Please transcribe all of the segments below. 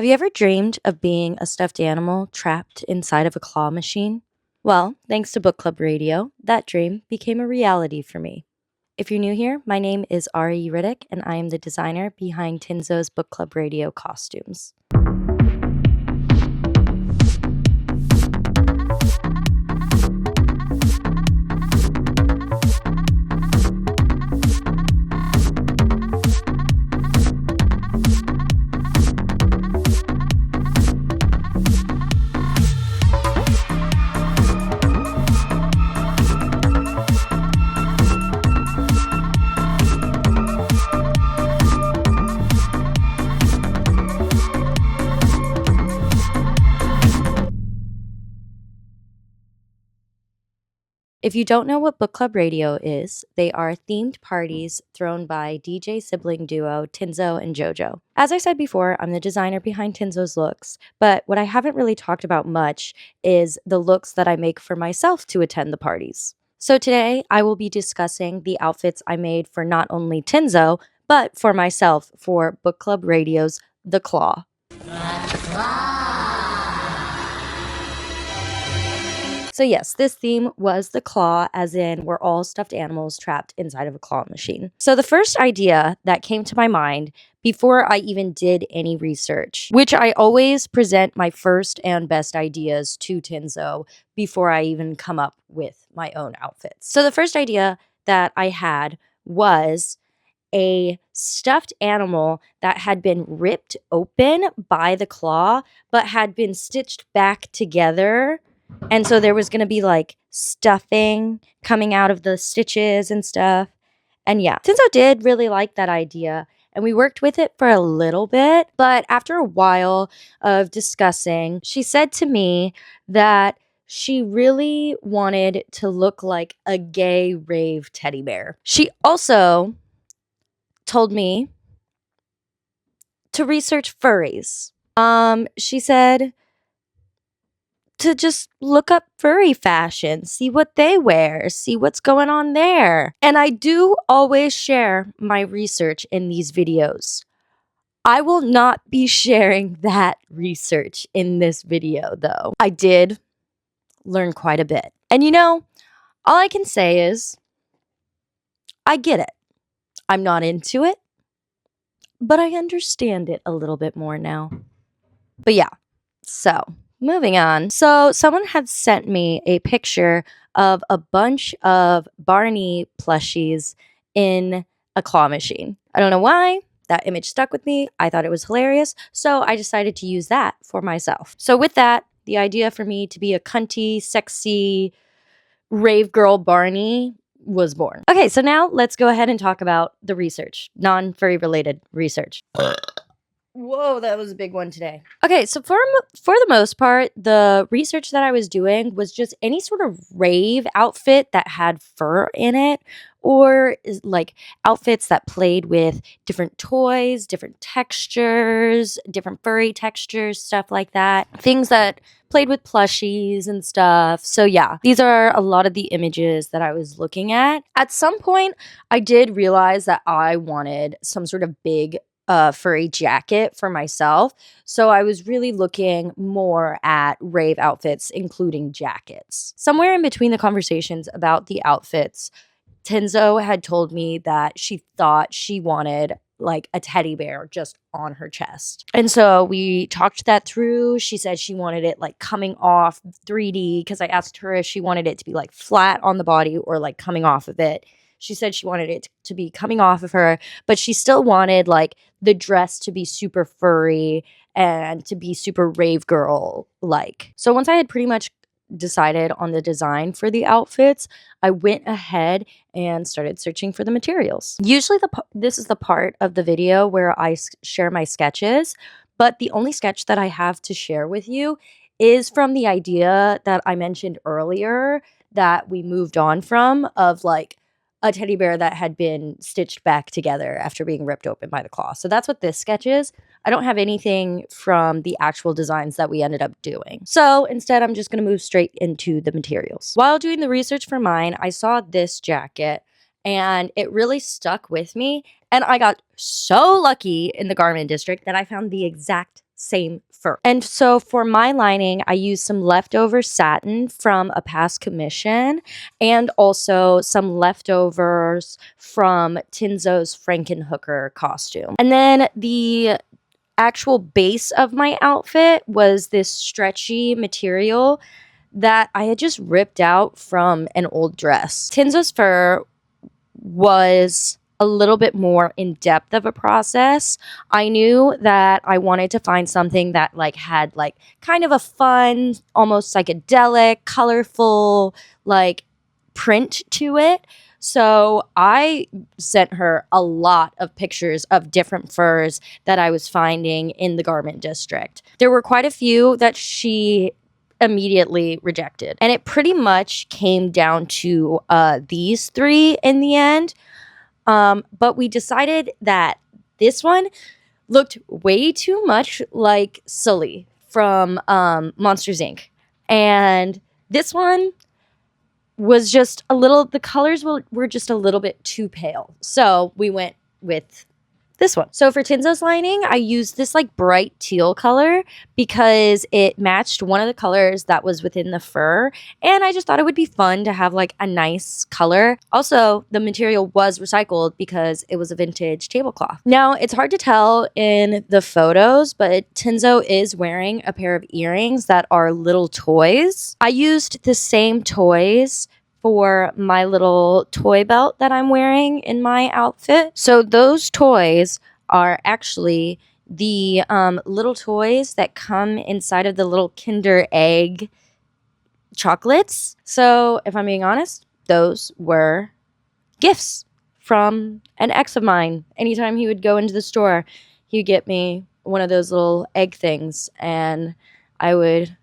Have you ever dreamed of being a stuffed animal trapped inside of a claw machine? Well, thanks to Book Club Radio, that dream became a reality for me. If you're new here, my name is Ari Riddick, and I am the designer behind Tinzo's Book Club Radio costumes. If you don't know what Book Club Radio is, they are themed parties thrown by DJ sibling duo Tinzo and JoJo. As I said before, I'm the designer behind Tinzo's looks, but what I haven't really talked about much is the looks that I make for myself to attend the parties. So today, I will be discussing the outfits I made for not only Tinzo, but for myself for Book Club Radio's The Claw. So yes, this theme was the claw, as in we're all stuffed animals trapped inside of a claw machine. So the first idea that came to my mind before I even did any research, which I always present my first and best ideas to Tinzo before I even come up with my own outfits. So the first idea that I had was a stuffed animal that had been ripped open by the claw, but had been stitched back together. And so there was going to be like stuffing coming out of the stitches and stuff. And yeah, Tinzo did really like that idea. And we worked with it for a little bit. But after a while of discussing, she said to me that she really wanted to look like a gay rave teddy bear. She also told me to research furries. She said to just look up furry fashion, see what they wear, see what's going on there. And I do always share my research in these videos. I will not be sharing that research in this video, though. I did learn quite a bit. And you know, all I can say is, I get it. I'm not into it, but I understand it a little bit more now. But yeah, so moving on. So someone had sent me a picture of a bunch of Barney plushies in a claw machine. I don't know why. That image stuck with me. I thought it was hilarious. So I decided to use that for myself. So with that, the idea for me to be a cunty, sexy, rave girl Barney was born. Okay, so now let's go ahead and talk about the research, non-furry related research. Whoa, that was a big one today. Okay, so for the most part, the research that I was doing was just any sort of rave outfit that had fur in it, or like outfits that played with different toys, different textures, different furry textures, stuff like that. Things that played with plushies and stuff. So yeah, these are a lot of the images that I was looking at. At some point, I did realize that I wanted some sort of big furry jacket for myself. So I was really looking more at rave outfits, including jackets. Somewhere in between the conversations about the outfits, Tinzo had told me that she thought she wanted like a teddy bear just on her chest. And so we talked that through. She said she wanted it like coming off 3D because I asked her if she wanted it to be like flat on the body or like coming off of it. She said she wanted it to be coming off of her, but she still wanted like the dress to be super furry and to be super rave girl like. So once I had pretty much decided on the design for the outfits, I went ahead and started searching for the materials. Usually this is the part of the video where I share my sketches, but the only sketch that I have to share with you is from the idea that I mentioned earlier that we moved on from, of like a teddy bear that had been stitched back together after being ripped open by the claw. So that's what this sketch is. I don't have anything from the actual designs that we ended up doing. So instead, I'm just going to move straight into the materials. While doing the research for mine, I saw this jacket and it really stuck with me. And I got so lucky in the garment district that I found the exact same fur. And so for my lining, I used some leftover satin from a past commission and also some leftovers from Tinzo's Frankenhooker costume. And then the actual base of my outfit was this stretchy material that I had just ripped out from an old dress. Tinzo's fur was a little bit more in depth of a process. I knew that I wanted to find something that like had like kind of a fun, almost psychedelic, colorful like print to it. So I sent her a lot of pictures of different furs that I was finding in the garment district. There were quite a few that she immediately rejected. And it pretty much came down to these three in the end. But we decided that this one looked way too much like Sully from Monsters, Inc. And this one was just a little, the colors were just a little bit too pale. So we went with this one. So for Tinzo's lining, I used this like bright teal color because it matched one of the colors that was within the fur. And I just thought it would be fun to have like a nice color. Also, the material was recycled because it was a vintage tablecloth. Now, it's hard to tell in the photos, but Tinzo is wearing a pair of earrings that are little toys. I used the same toys for my little toy belt that I'm wearing in my outfit. So those toys are actually the little toys that come inside of the little Kinder Egg chocolates. So if I'm being honest, those were gifts from an ex of mine. Anytime he would go into the store, he would get me one of those little egg things and I would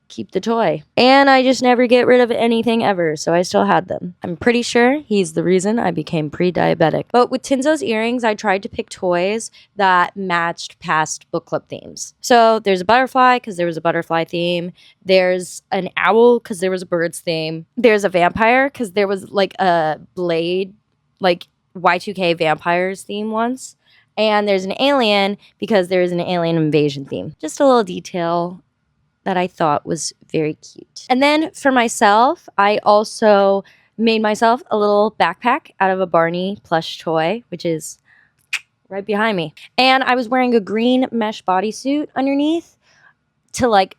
keep the toy. And I just never get rid of anything ever, so I still had them. I'm pretty sure he's the reason I became pre-diabetic. But with Tinzo's earrings, I tried to pick toys that matched past book club themes. So there's a butterfly because there was a butterfly theme. There's an owl because there was a birds theme. There's a vampire because there was like a Blade, like Y2K vampires theme once. And there's an alien because there's an alien invasion theme. Just a little detail that I thought was very cute. And then for myself, I also made myself a little backpack out of a Barney plush toy, which is right behind me. And I was wearing a green mesh bodysuit underneath to like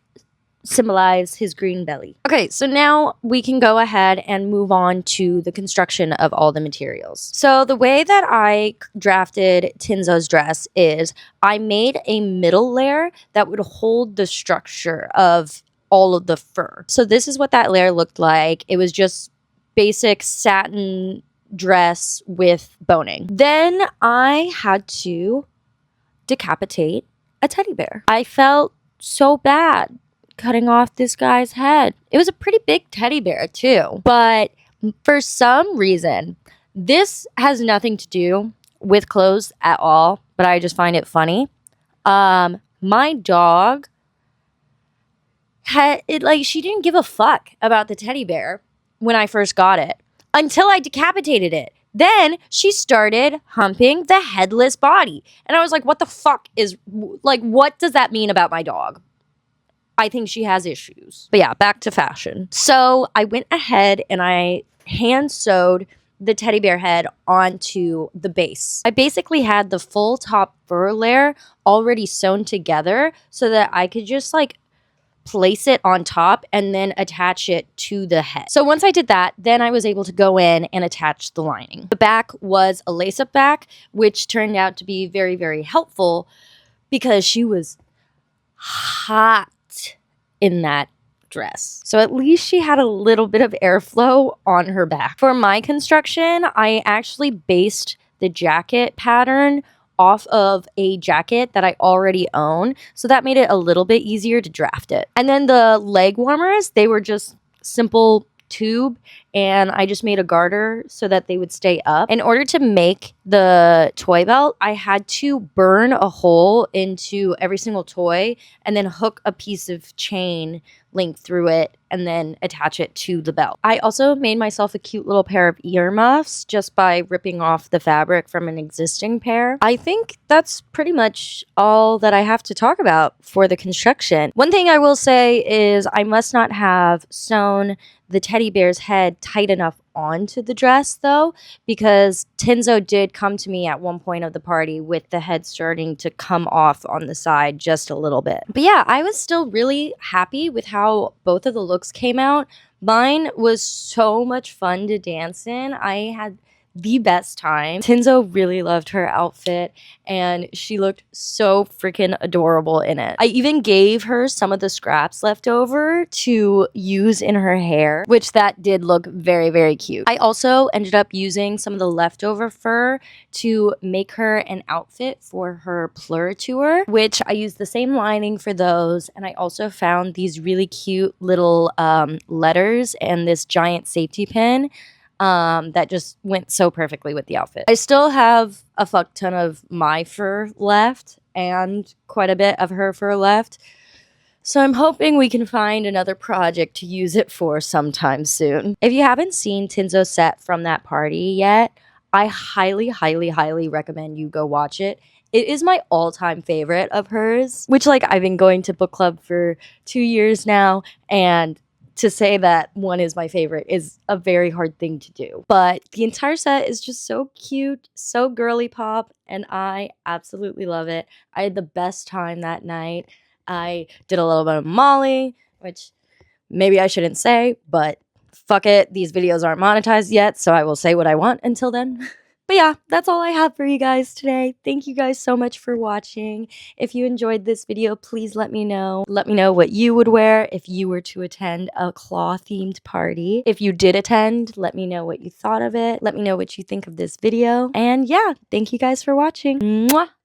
symbolize his green belly. Okay, so now we can go ahead and move on to the construction of all the materials. So the way that I drafted Tinzo's dress is I made a middle layer that would hold the structure of all of the fur. So this is what that layer looked like. It was just basic satin dress with boning. Then I had to decapitate a teddy bear. I felt so bad cutting off this guy's head. It was a pretty big teddy bear too. But for some reason, this has nothing to do with clothes at all, but I just find it funny. My dog had it like she didn't give a fuck about the teddy bear when I first got it until I decapitated it. Then she started humping the headless body. And I was like, what the fuck is, like, what does that mean about my dog? I think she has issues. But yeah, back to fashion. So I went ahead and I hand sewed the teddy bear head onto the base. I basically had the full top fur layer already sewn together so that I could just like place it on top and then attach it to the head. So once I did that, then I was able to go in and attach the lining. The back was a lace-up back, which turned out to be very, very helpful because she was hot in that dress. So at least she had a little bit of airflow on her back. For my construction, I actually based the jacket pattern off of a jacket that I already own. So that made it a little bit easier to draft it. And then the leg warmers, they were just simple tube and I just made a garter so that they would stay up. In order to make the toy belt, I had to burn a hole into every single toy and then hook a piece of chain link through it and then attach it to the belt. I also made myself a cute little pair of earmuffs just by ripping off the fabric from an existing pair. I think that's pretty much all that I have to talk about for the construction. One thing I will say is I must not have sewn the teddy bear's head tight enough onto the dress though, because Tenzo did come to me at one point of the party with the head starting to come off on the side just a little bit. But yeah, I was still really happy with how both of the looks came out. Mine was so much fun to dance in. I had the best time. Tenzo really loved her outfit and she looked so freaking adorable in it. I even gave her some of the scraps left over to use in her hair, which that did look very, very cute. I also ended up using some of the leftover fur to make her an outfit for her Plur tour, which I used the same lining for those. And I also found these really cute little letters and this giant safety pin that just went so perfectly with the outfit. I still have a fuck ton of my fur left and quite a bit of her fur left. So I'm hoping we can find another project to use it for sometime soon. If you haven't seen Tenzo's set from that party yet, I highly, highly, highly recommend you go watch it. It is my all-time favorite of hers, which like I've been going to book club for 2 years now, and to say that one is my favorite is a very hard thing to do. But the entire set is just so cute, so girly pop, and I absolutely love it. I had the best time that night. I did a little bit of Molly, which maybe I shouldn't say, but fuck it. These videos aren't monetized yet, so I will say what I want until then. But yeah, that's all I have for you guys today. Thank you guys so much for watching. If you enjoyed this video, please let me know. Let me know what you would wear if you were to attend a claw-themed party. If you did attend, let me know what you thought of it. Let me know what you think of this video. And yeah, thank you guys for watching. Mwah!